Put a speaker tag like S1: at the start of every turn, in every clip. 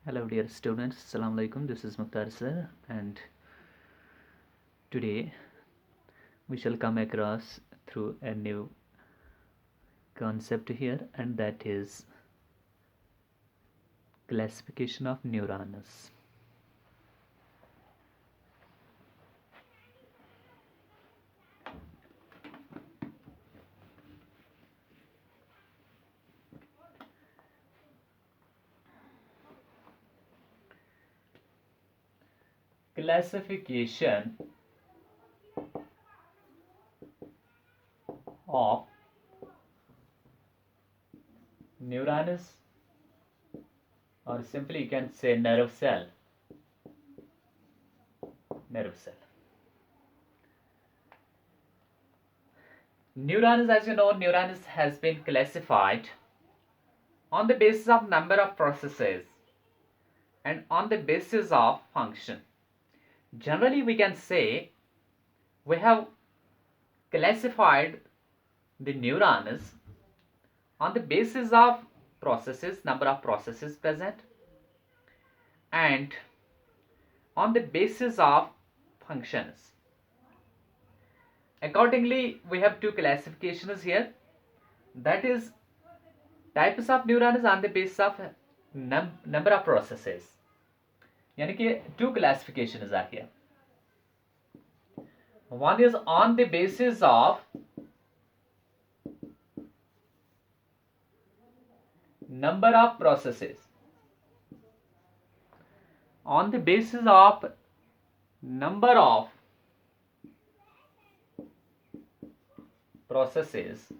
S1: Hello dear students, Assalamu alaikum. This is Mukhtar sir, and today we shall come across through a new concept here, and that is classification of neurons. Classification of neurons, or simply you can say nerve cell. Neurons, as you know, neurons has been classified on the basis of number of processes and on the basis of function. Generally, we can say we have classified the neurons on the basis of processes, number of processes present, and on the basis of functions. Accordingly, we have two classifications here, that is types of neurons on the basis of number of processes. यानी कि two classifications are here. One is on the basis of number of processes. On the basis of number of processes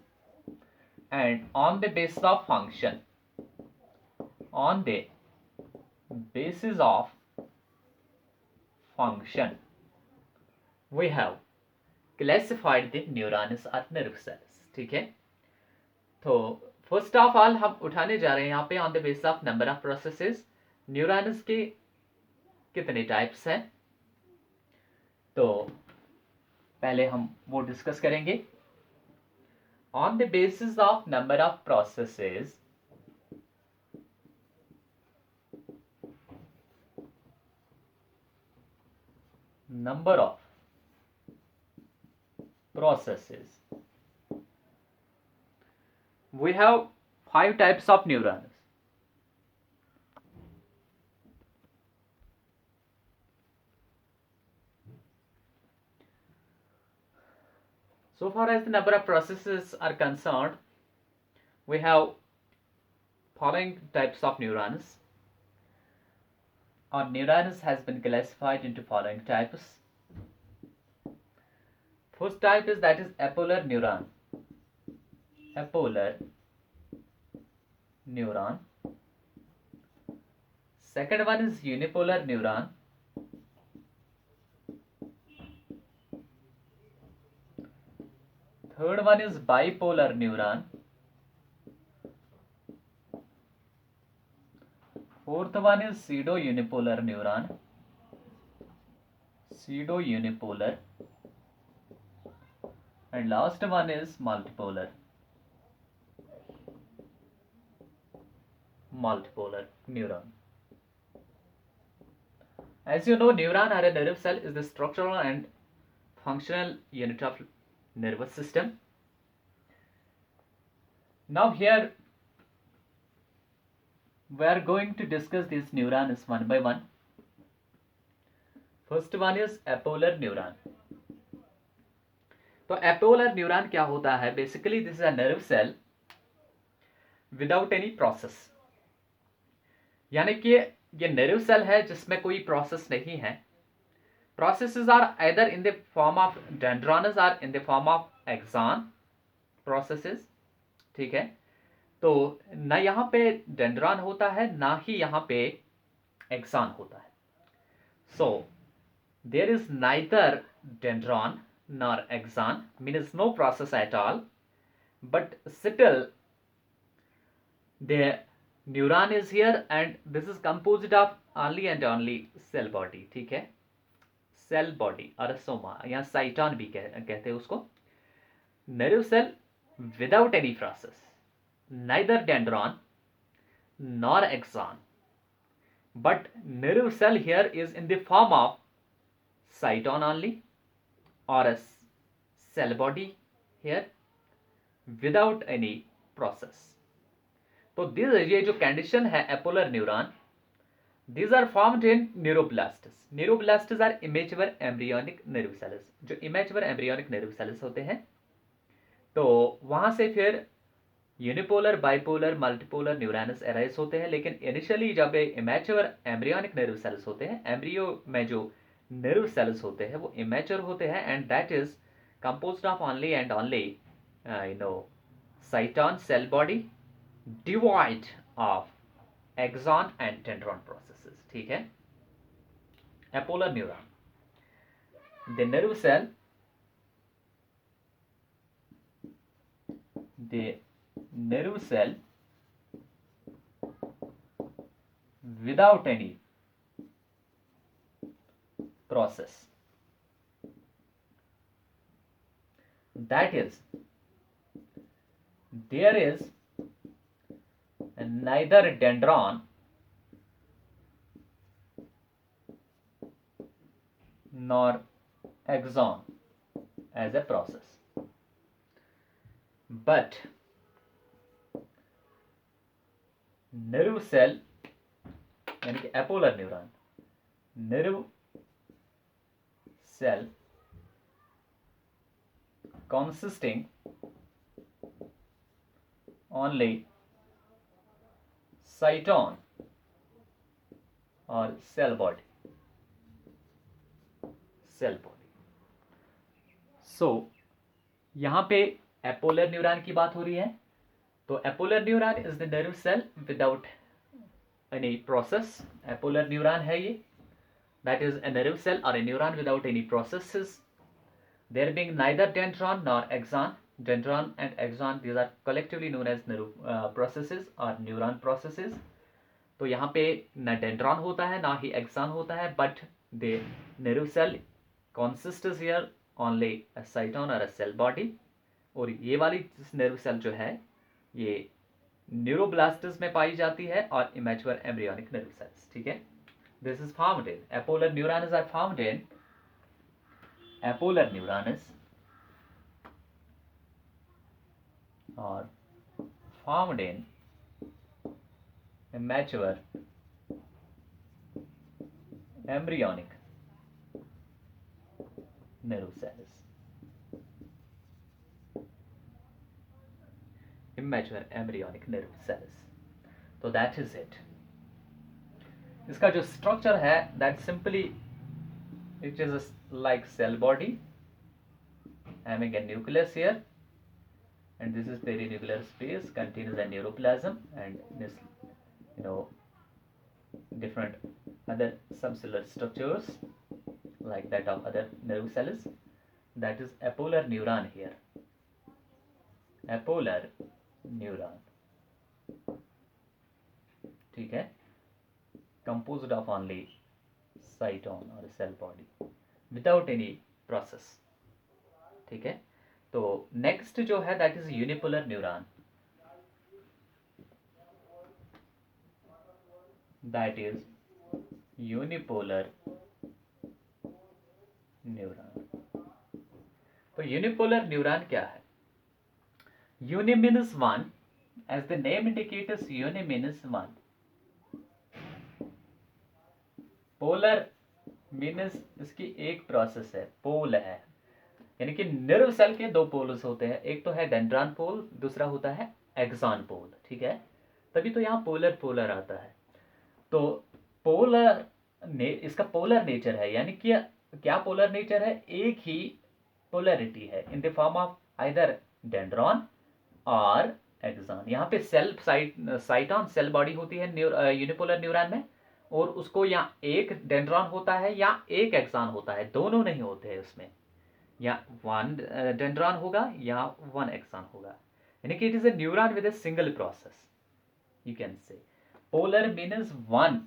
S1: and on the basis of function. On the basis of function, we have classified the neurons or nerve cells. ठीक है, तो first of all हम उठाने जा रहे हैं यहाँ पे on the basis of number of processes neurons के कितने टाइप्स हैं, तो पहले हम वो डिस्कस करेंगे. On the basis of number of processes, number of processes, we have 5 types of neurons. So far as the number of processes are concerned, we have following types of neurons. Our neurons has been classified into following types. First type is that is apolar neuron. Apolar neuron. Second one is unipolar neuron. Third one is bipolar neuron. Fourth one is pseudo-unipolar neuron. Pseudo-unipolar. And last one is multipolar. Multipolar neuron. As you know, neuron or a nerve cell is the structural and functional unit of nervous system. Now here we are going to discuss these neurons one by one. First one is apolar neuron. तो apolar neuron क्या होता है? Basically this is a nerve cell without any process. यानी कि ये nerve cell है जिसमें कोई process नहीं है. Processes are either in the form of dendrons or in the form of axon processes. ठीक है, तो ना यहाँ पे डेंड्रॉन होता है ना ही यहाँ पे एक्सॉन होता है. So there is neither dendron nor axon, means no process at all, but still the neuron is here and this is composed of only and only cell body. ठीक है, सेल बॉडी और सोमा, यहाँ cyton भी कहते हैं उसको. Nerve cell without any process, neither dendron nor axon, but nerve cell here is in the form of cyton only or a cell body here without any process. तो ये जो condition है apolar neuron, these are formed in neuroblasts. Neuroblasts are immature embryonic nerve cells. जो immature embryonic nerve cells होते हैं, तो वहां से फिर unipolar, bipolar, multipolar neurons arise होते हैं. लेकिन इनिशियली जब इमेच्योर एम्ब्रियोनिक नर्व सेल्स होते हैं, एम्ब्रियो में जो नर्व सेल्स होते हैं वो इमेच्योर होते हैं, and that is composed of only and only cyton cell body devoid of axon and dendron processes. ठीक है. Apolar neuron, the nerve cell, the nerve cell without any process, that is there is neither dendron nor axon as a process, but nerve cell यानी कि apolar neuron, nerve cell consisting only cyton और cell body. So यहां पे एपोलर neuron की बात हो रही है. तो apolar neuron is the nerve cell without any process. Apolar neuron है ये, that is a nerve cell और a neuron without any processes, there being neither dendron nor axon. Dendron and axon, these are collectively known as nerve processes और neuron processes. तो यहाँ पे न dendron होता है ना ही एक्सॉन होता है, but the nerve cell consists here only a cyton और a cell body. और ये वाली नर्व सेल जो है ये न्यूरोब्लास्ट्स में पाई जाती है और इमेच्योर एम्ब्रियोनिक नर्व सेल्स. ठीक है. This is formed in apolar neurons are formed in apolar neurons और formed in immature embryonic nerve cells. Immature embryonic nerve cells. तो that is it. इसका जो structure है that simply it is like cell body having a nucleus here, and this is perinuclear space contains a neuroplasm and this different other subcellular structures like that of other nerve cells. That is apolar neuron here. Apolar neuron. ठीक है. Composed of only cyton or cell body without any process. ठीक है. तो next जो है that is unipolar neuron. That is unipolar neuron. तो unipolar neuron क्या है? Uni means one, as the name indicates uni means one. Polar means इसकी एक प्रोसेस है, पोल है, यानी कि नर्व सेल के दो पोल्स होते हैं, एक तो है डेंड्रॉन पोल, दूसरा होता है एक्सॉन पोल. ठीक है. तभी तो यहाँ पोलर आता है. तो पोलर इसका पोलर नेचर है, यानी कि क्या पोलर नेचर है? एक ही पोलैरिटी है in the form of either dendron और एक्सॉन. यहाँ पे सेल साइटॉन सेल बॉडी होती है यूनिपोलर न्यूरॉन में, और उसको या एक डेंड्रॉन होता है या एक एक्सॉन होता है, दोनों नहीं होते हैं उसमें. या वन डेंड्रॉन होगा या वन एक्सॉन होगा, यानी कि it is a neuron with a single process. You can say polar means one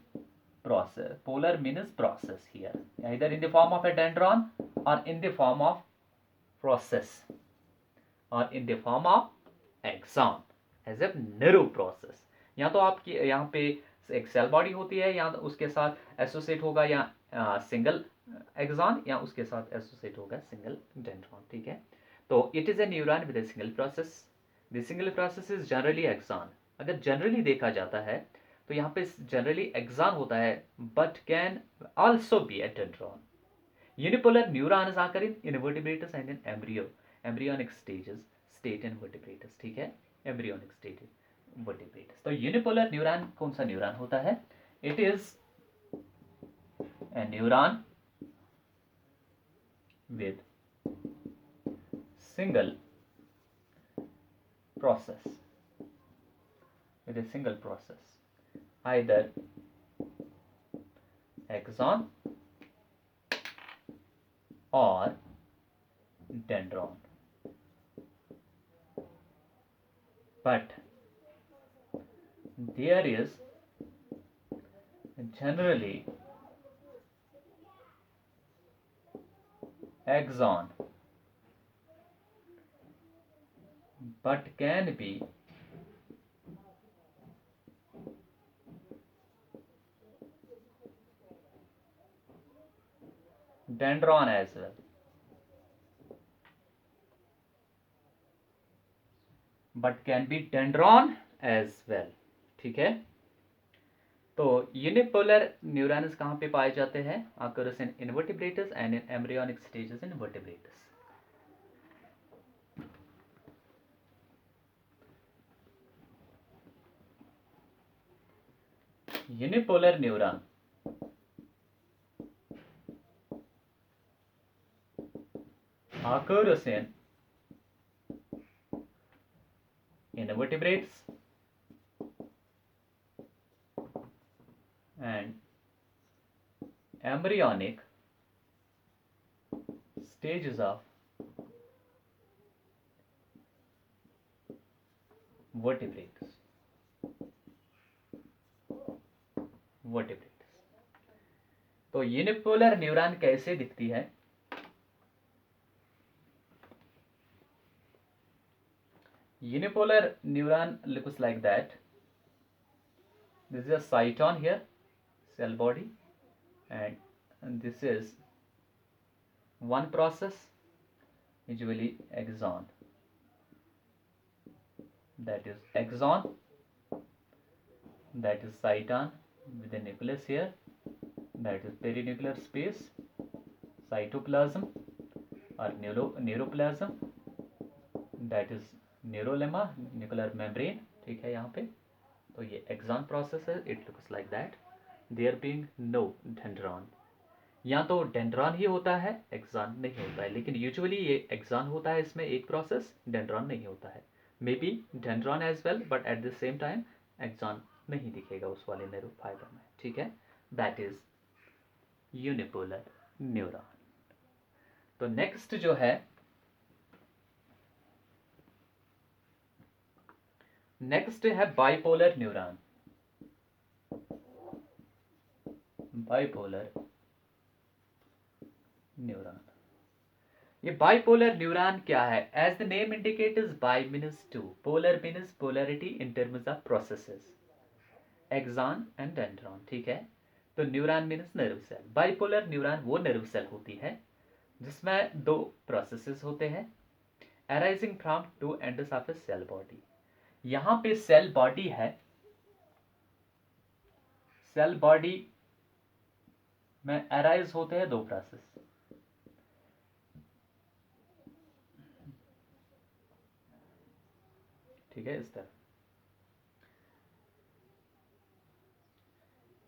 S1: process. Polar means process here, either in the form of a dendron or in the form of process or in the form of axon as a nerve process. यहाँ तो आपकी यहाँ पे एक cell body होती है, या उसके साथ एसोसिएट होगा या सिंगल एक्सॉन, या उसके साथ एसोसिएट होगा सिंगल डेंड्रॉन, ठीक है। तो it is a neuron with a single process, the single process is generally axon. अगर जनरली देखा जाता है तो यहाँ पे जनरली एक्सॉन होता है, but can also be A dendron. Unipolar neurons occur in invertebrates and in embryonic state in vertebrates, ठीक है, embryonic state in vertebrates। तो यूनिपोलर न्यूरॉन कौन सा न्यूरॉन होता है? It is a neuron with single process, either axon or dendron, but there is generally axon, but can be dendron as well, ठीक है। तो यूनिपोलर न्यूरॉन्स कहाँ पे पाए जाते हैं? occurs in invertebrates and in embryonic stages in vertebrates। Unipolar neuron occurs in invertebrates and embryonic stages of vertebrates। तो unipolar neuron कैसे दिखती है? Unipolar neuron looks like that. This is a cyton here, cell body, and this is one process, usually axon. That is axon, that is cyton with a nucleus here, that is perinuclear space, cytoplasm or neuroplasm, that is neurolemma, nuclear membrane, ठीक है यहाँ पे। तो ये axon process है, it looks like that, there being no dendron. या तो dendron ही होता है, एक्सॉन नहीं होता है, लेकिन यूजुअली ये एक्सॉन होता है, इसमें एक प्रोसेस, डेंड्रॉन नहीं होता है। Maybe dendron as well, but at the same time axon नहीं दिखेगा उस वाले नेरो फाइबर में, ठीक है। That is unipolar neuron. तो नेक्स्ट जो है, नेक्स्ट है बाइपोलर न्यूरॉन। बाइपोलर न्यूरॉन, ये बाइपोलर न्यूरॉन क्या है? As the name indicates, bi means two, polar means polarity in terms of processes, axon and dendron, ठीक है। तो neuron means nerve cell. Bipolar neuron वो नर्व सेल होती है जिसमें दो प्रोसेसेस होते हैं, arising from two ends of a cell body. यहां पे सेल बॉडी है, सेल बॉडी में अराइज होते हैं दो प्रोसेस, ठीक है, इस तरह।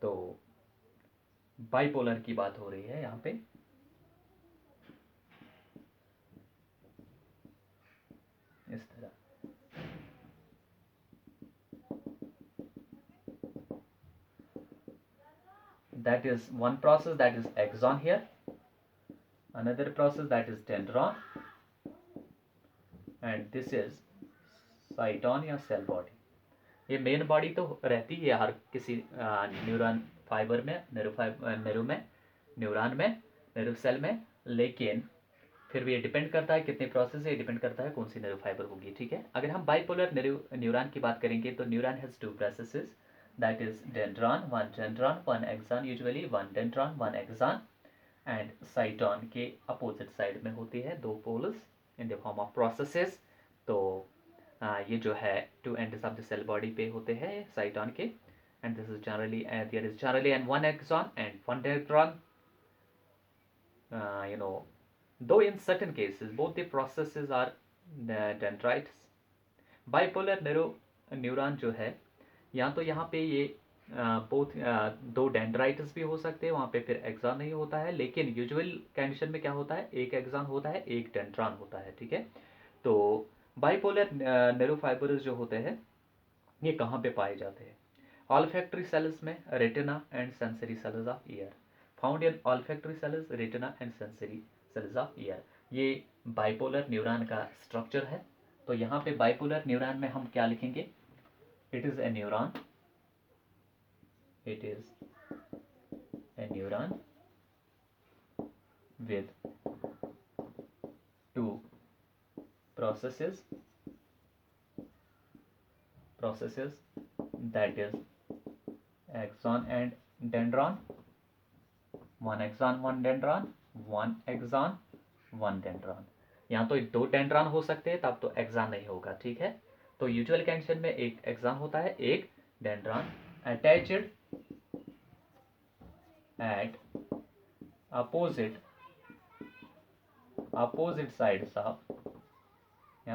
S1: तो बाइपोलर की बात हो रही है यहां पे। इस तरह that is one process, that is axon here, another process that is dendron, and this is cyton या सेल बॉडी। ये मेन बॉडी तो रहती है हर किसी न्यूरॉन फाइबर में, नेरो में, न्यूरॉन में, नेरो सेल में, लेकिन फिर भी ये डिपेंड करता है कितने प्रोसेस है, डिपेंड करता है कौन सी नेरो फाइबर होगी, ठीक है। अगर हम बाइपोलर न्यूरॉन की बात करेंगे तो neuron has two processes, that is dendron, one axon, usually one dendron, one axon, and cyton के opposite side में होती है दो poles in the form of processes. तो ये जो है two ends of the cell body पे होते हैं cyton के, and this is generally there is generally and one axon and one dendron. Though in certain cases both the processes are dendrites. Bipolar neuron जो है या तो यहाँ पे ये बोथ दो डेंड्राइट्स भी हो सकते हैं, वहाँ पे फिर एक्सॉन नहीं होता है, लेकिन यूजुअल कंडीशन में क्या होता है, एक एक्सॉन होता है, एक डेंड्रॉन होता है, ठीक है। तो बाइपोलर न्यूरोफाइबर्स जो होते हैं ये कहाँ पे पाए जाते हैं? ऑल्फैक्टरी सेल्स में, retina and sensory cells of ear, found in olfactory cells, retina and sensory cells of ear. ये बाइपोलर न्यूरॉन का स्ट्रक्चर है। तो यहाँ पे बाइपोलर न्यूरॉन में हम क्या लिखेंगे? It is a neuron, it is a neuron with two processes that is axon and dendron, one axon one dendron, one axon one dendron। यहाँ तो दो डेंड्रॉन हो सकते हैं, तब तो एक्सॉन नहीं होगा, ठीक है। तो यूजुअल कंडीशन में एक एक्सॉन होता है, एक dendron, attached at opposite sides of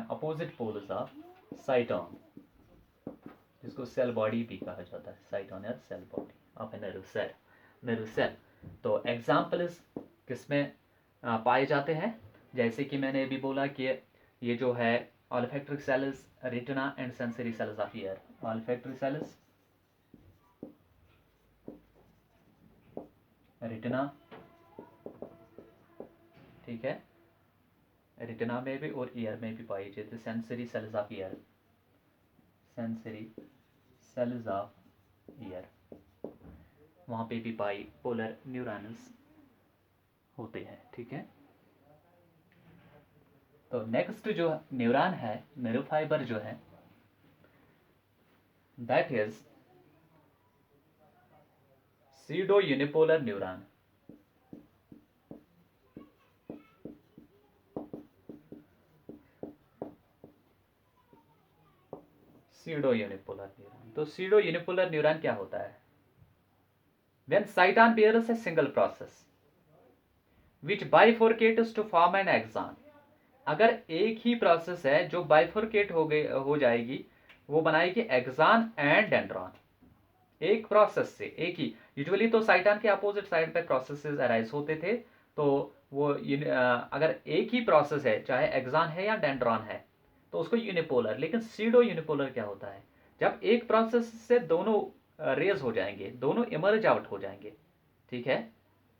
S1: opposite poles of cyton, जिसको सेल बॉडी भी कहा जाता है, cyton या cell body of a nerve cell. तो एग्जाम्पल्स किसमें पाए जाते हैं? जैसे कि मैंने अभी बोला कि ये जो है olfactory cells, retina and sensory cells of ear. Olfactory cells, retina, ठीक है, रेटिना में भी और ईयर में भी पाई जाती है। Sensory cells of year, sensory cells of year, वहाँ पे भी बाइपोलर न्यूरॉन्स होते हैं, ठीक है। तो नेक्स्ट जो न्यूरॉन है, न्यूरोफाइबर जो है, that is pseudo unipolar neuron. Pseudo unipolar neuron. तो सीडो यूनिपोलर न्यूरॉन क्या होता है? When cyton bears a single process which bifurcates to form an axon। अगर एक ही प्रोसेस है जो बाइफोरकेट हो जाएगी, वो बनाएगी एक्सॉन एंड डेंड्रॉन। एक प्रोसेस से, एक ही, यूजुअली तो साइटन के अपोजिट साइड पे प्रोसेसेस अराइज होते थे, तो वो अगर एक ही प्रोसेस है, चाहे एक्सॉन है या डेंड्रॉन है, तो उसको यूनिपोलर। लेकिन सीडो यूनिपोलर क्या होता है? जब एक प्रोसेस से दोनों रेज हो जाएंगे, दोनों इमर्ज आउट हो जाएंगे, ठीक है,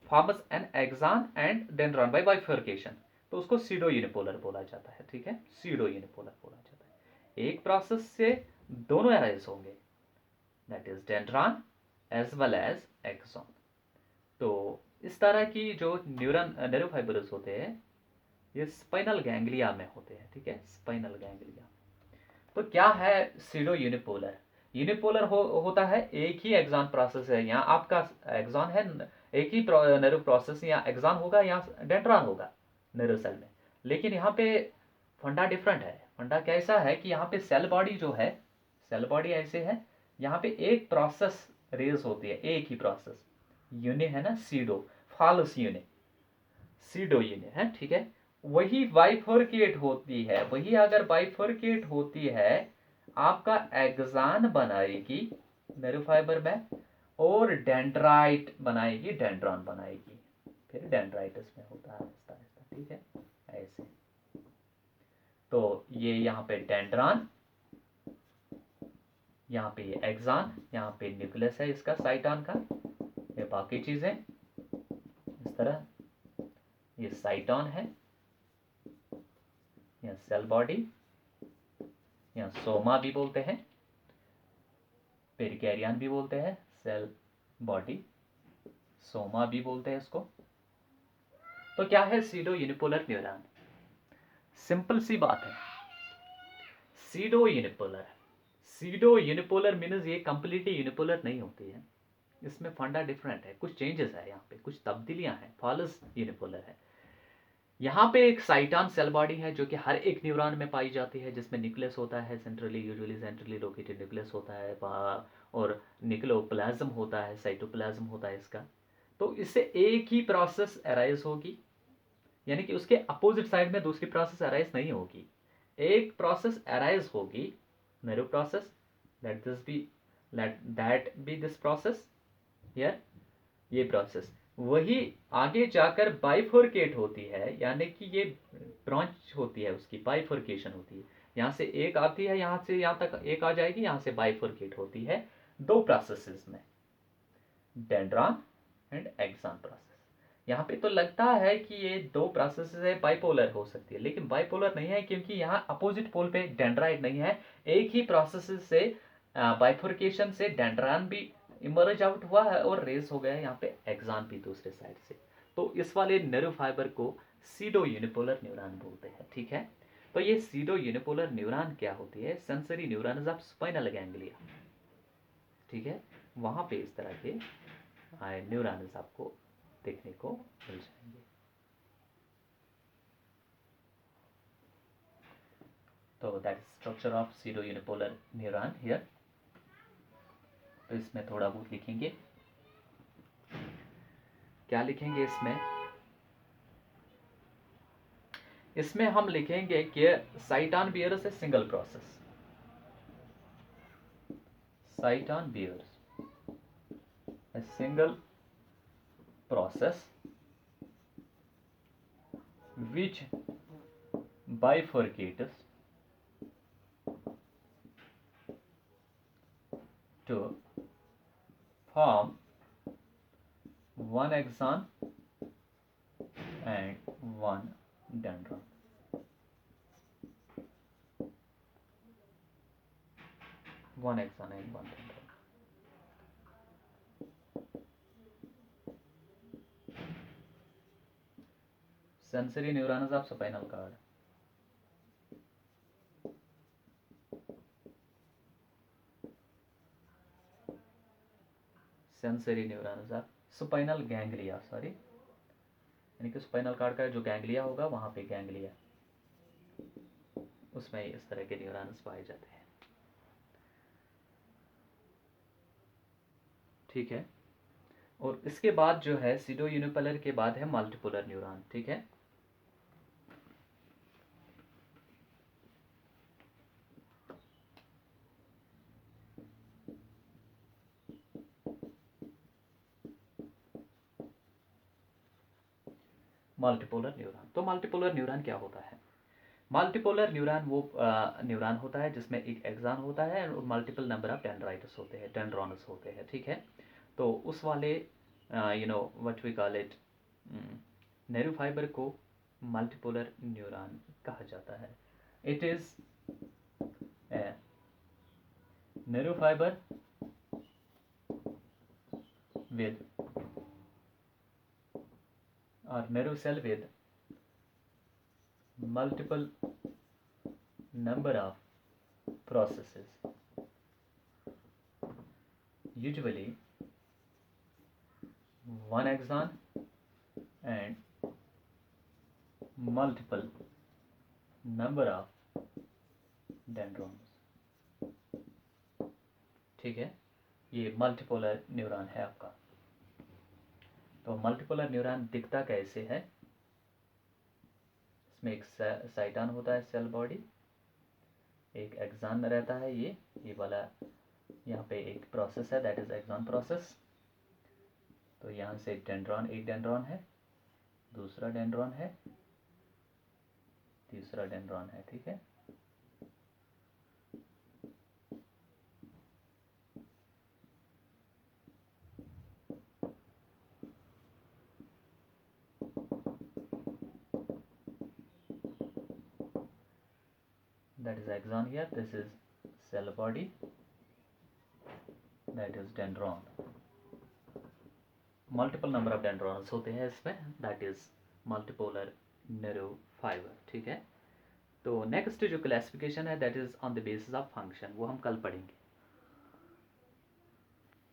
S1: forms an axon and dendron by bifurcation, तो उसको सीडो यूनिपोलर बोला जाता है, ठीक है, सीडो यूनिपोलर बोला जाता है। एक प्रोसेस से दोनों अराइज होंगे, that is dendron as well as axon. तो इस तरह की जो नर्व फाइबर्स होते हैं ये स्पाइनल गैंग्लिया में होते हैं, ठीक है, स्पाइनल गैंग्लिया। तो क्या है सीडो यूनिपोलर? यूनिपोलर होता है, एक ही एक्सॉन प्रोसेस है, यहाँ आपका एक्सॉन है, एक ही नर्व प्रोसेस, या एक्सॉन होगा या डेंड्रॉन होगा नर्व सेल में। लेकिन यहाँ पे फंडा डिफरेंट है। फंडा कैसा है कि यहाँ पे सेल बॉडी जो है, सेल बॉडी ऐसे है, यहाँ पे एक प्रोसेस रेज होती है, एक ही प्रोसेस, यूनि है ना, pseudo, false uni, pseudo uni है, ठीक है। वही बाइफर्केट होती है, वही अगर बाइफर्केट होती है, आपका एक्सॉन बनाएगी नर्व फाइबर में, और डेंड्राइट बनाएगी, डेंड्रॉन बनाएगी, फिर डेंड्राइटिस में होता है आहिस्ता आहिस्ता, ठीक है, ऐसे। तो ये यहाँ पे डेंड्रॉन, यहाँ पे ये एक्सॉन, यहाँ पे न्यूक्लियस है इसका साइटॉन का, ये बाकी चीजें इस तरह, ये साइटॉन है, यहाँ सेल बॉडी, यहाँ सोमा भी बोलते हैं, पेरिकैरियन भी बोलते हैं, सेल बॉडी, सोमा भी बोलते हैं इसको। तो क्या है सीडो यूनिपोलर न्यूरॉन? सिंपल सी बात है, pseudo unipolar, pseudo unipolar means ये कंप्लीटली यूनिपोलर नहीं होती है, इसमें फंडा डिफरेंट है, कुछ चेंजेस है यहाँ पे, कुछ तब्दीलियां हैं, फॉल्स यूनिपोलर है। यहाँ पे एक साइटान सेल बॉडी है जो कि हर एक न्यूरॉन में पाई जाती है, जिसमें न्यूक्लियस होता है, centrally usually centrally located nucleus होता है, और न्यूक्लियोप्लाज्म होता है, साइटोप्लाज्म होता है इसका। तो इससे एक ही प्रोसेस अराइज होगी, यानी कि उसके अपोजिट साइड में दूसरी प्रोसेस अराइज नहीं होगी, एक प्रोसेस अराइज होगी, nerve process, that be this process here, ये प्रोसेस वही आगे जाकर बाइफोर्केट होती है, यानी कि ये ब्रांच होती है, उसकी बाइफोर्केशन होती है, यहाँ से एक आती है, यहाँ से यहाँ तक एक आ जाएगी, यहाँ से बाइफोर्केट होती है दो प्रोसेसेस में, डेंड्रॉन एंड एक्सॉन प्रोसेस। यहाँ पे तो लगता है कि ये दो प्रोसेस है, बाइपोलर हो सकती है, लेकिन बाइपोलर नहीं है, क्योंकि यहाँ अपोजिट पोल पे डेंड्राइट नहीं है, एक ही प्रोसेस से बाइफोर्केशन से डेंड्रॉन भी इमर्ज आउट हुआ है और रेस हो गया है यहाँ पे एक्सॉन भी दूसरे साइड से। तो इस वाले नर्व फाइबर को सीडो यूनिपोलर न्यूरॉन बोलते हैं, ठीक है। तो ये सीडो यूनिपोलर न्यूरॉन क्या होती है, sensory neurons of spinal ganglia, ठीक है, वहां पे इस तरह के न्यूरॉन्स आपको देखने को मिल जाएंगे। तो that is structure of pseudo unipolar neuron here. तो इसमें थोड़ा बहुत लिखेंगे, क्या लिखेंगे इसमें, इसमें हम लिखेंगे कि cyton bears a single process, cyton bears a single process which bifurcates to form one axon and one dendron. One axon and one dendron. Sensory neurons of spinal cord. Sensory neurons of spinal ganglia, sorry, यानी कि spinal cord का जो ganglia होगा वहां पे ganglia, उसमें इस तरह के न्यूरॉन्स पाए जाते हैं, ठीक है। और इसके बाद जो है सीडो यूनिपोलर के बाद है मल्टीपोलर न्यूरॉन, ठीक है। मल्टीपोलर न्यूरॉन, तो मल्टीपोलर न्यूरॉन क्या होता है, मल्टीपोलर न्यूरॉन वो न्यूरॉन होता है जिसमें एक एक्सॉन होता है और मल्टीपल नंबर ऑफ डेंड्राइट्स होते हैं, डेंड्रॉन्स होते हैं, ठीक है। तो उस वाले you know what we call it, nerve fibre को मल्टीपोलर न्यूरॉन कहा जाता है। It is a nerve fibre with or nerve cell with multiple number of processes, usually one axon and multiple number of dendrons, ठीक है। ये multipolar neuron है आपका। तो मल्टीपोलर न्यूरॉन दिखता कैसे है, इसमें एक साइटॉन होता है सेल बॉडी, एक एक्सॉन में रहता है, ये वाला यहाँ पे एक प्रोसेस है दैट इज एक्सॉन प्रोसेस। तो यहाँ से डेंड्रॉन, एक डेंड्रॉन है, दूसरा डेंड्रॉन है, तीसरा डेंड्रॉन है, ठीक है। That is axon here, this is cell body, that is dendron, multiple number of dendrons होते हैं इसमें, that is multipolar nerve fibre, ठीक है। तो नेक्स्ट जो क्लासिफिकेशन है that is on the basis of function, वो हम कल पढ़ेंगे।